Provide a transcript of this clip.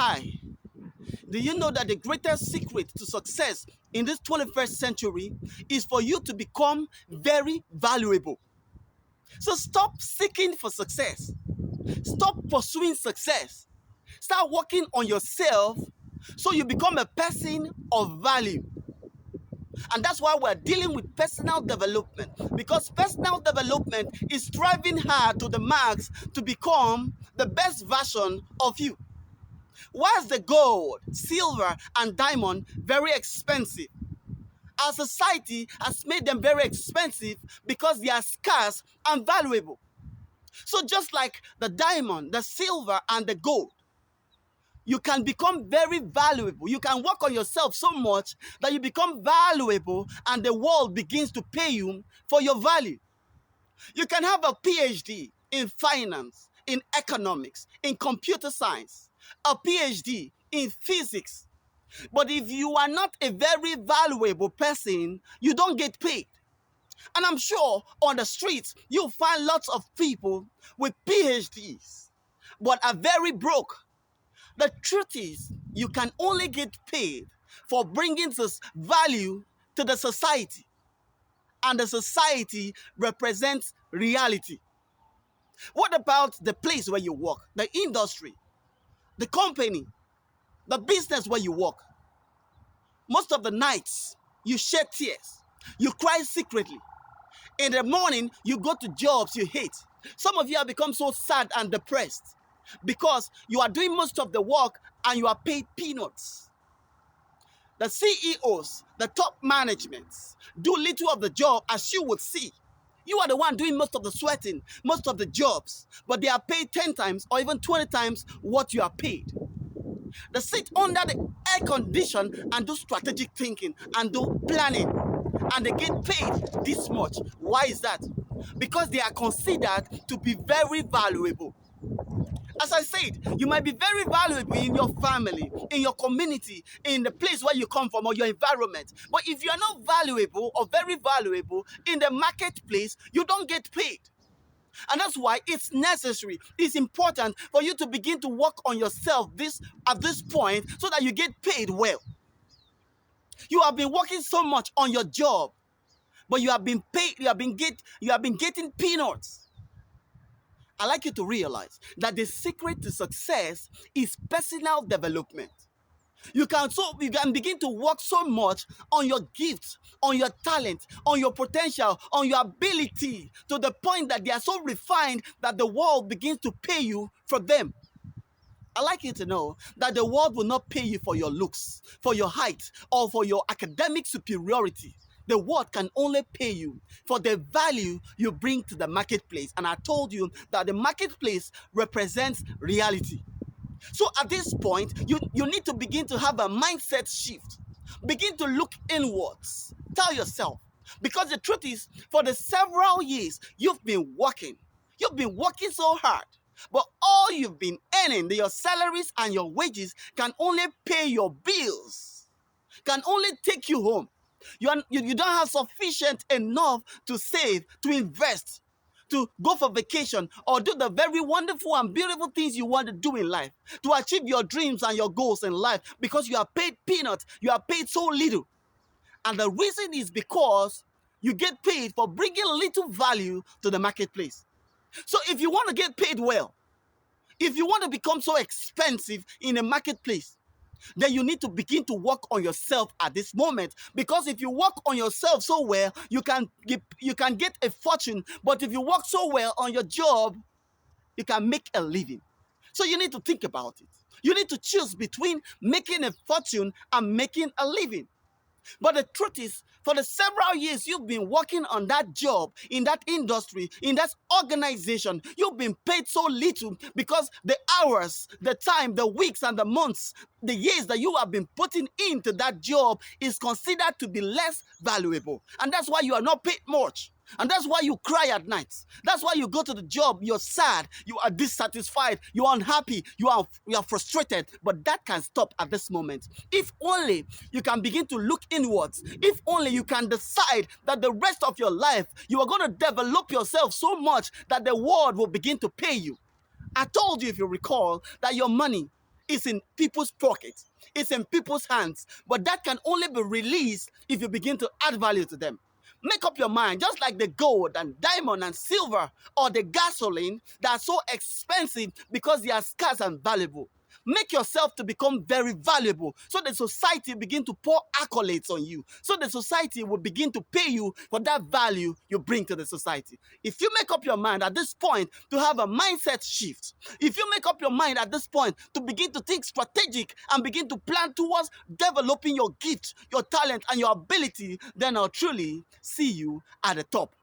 Hi, do you know that the greatest secret to success in this 21st century is for you to become very valuable? So stop seeking for success. Stop pursuing success. Start working on yourself so you become a person of value. And that's why we're dealing with personal development, because personal development is striving hard to the max to become the best version of you. Why is the gold, silver, and diamond very expensive? Our society has made them very expensive because they are scarce and valuable. So just like the diamond, the silver, and the gold, you can become very valuable. You can work on yourself so much that you become valuable and the world begins to pay you for your value. You can have a PhD in finance, in economics, in computer science, a PhD in physics. But if you are not a very valuable person, you don't get paid. And I'm sure on the streets, you'll find lots of people with PhDs, but are very broke. The truth is, you can only get paid for bringing this value to the society. And the society represents reality. What about the place where you work, the industry, the company, the business where you work? Most of the nights, you shed tears. You cry secretly. In the morning, you go to jobs you hate. Some of you have become so sad and depressed because you are doing most of the work and you are paid peanuts. The CEOs, the top managements, do little of the job as you would see. You are the one doing most of the sweating, most of the jobs, but they are paid 10 times or even 20 times what you are paid. They sit under the air condition and do strategic thinking and do planning, and they get paid this much. Why is that? Because they are considered to be very valuable. As I said, you might be very valuable in your family, in your community, in the place where you come from or your environment. But if you are not valuable or very valuable in the marketplace, you don't get paid. And that's why it's necessary, it's important for you to begin to work on yourself at this point so that you get paid well. You have been working so much on your job, but you have been paid, you have been getting peanuts. I like you to realize that the secret to success is personal development. You can begin to work so much on your gifts, on your talent, on your potential, on your ability, to the point that they are so refined that the world begins to pay you for them. I like you to know that the world will not pay you for your looks, for your height, or for your academic superiority. The world can only pay you for the value you bring to the marketplace. And I told you that the marketplace represents reality. So at this point, you need to begin to have a mindset shift. Begin to look inwards. Tell yourself. Because the truth is, for the several years you've been working so hard. But all you've been earning, your salaries and your wages, can only pay your bills, can only take you home. You don't have sufficient enough to save, to invest, to go for vacation, or do the very wonderful and beautiful things you want to do in life, to achieve your dreams and your goals in life, because you are paid peanuts, you are paid so little. And the reason is because you get paid for bringing little value to the marketplace. So if you want to get paid well, if you want to become so expensive in a marketplace, then you need to begin to work on yourself at this moment. Because if you work on yourself so well, you can get a fortune. But if you work so well on your job, you can make a living. So you need to think about it. You need to choose between making a fortune and making a living. But the truth is, for the several years you've been working on that job, in that industry, in that organization, you've been paid so little because the hours, the time, the weeks and the months, the years that you have been putting into that job is considered to be less valuable. And that's why you are not paid much. And that's why you cry at night. That's why you go to the job, you're sad, you are dissatisfied, you're unhappy, you are frustrated. But that can stop at this moment. If only you can begin to look inwards. If only you can decide that the rest of your life, you are going to develop yourself so much that the world will begin to pay you. I told you, if you recall, that your money is in people's pockets, it's in people's hands, but that can only be released if you begin to add value to them. Make up your mind, just like the gold and diamond and silver or the gasoline that are so expensive because they are scarce and valuable. Make yourself to become very valuable so the society begin to pour accolades on you. So the society will begin to pay you for that value you bring to the society. If you make up your mind at this point to have a mindset shift, if you make up your mind at this point to begin to think strategic and begin to plan towards developing your gift, your talent, and your ability, then I'll truly see you at the top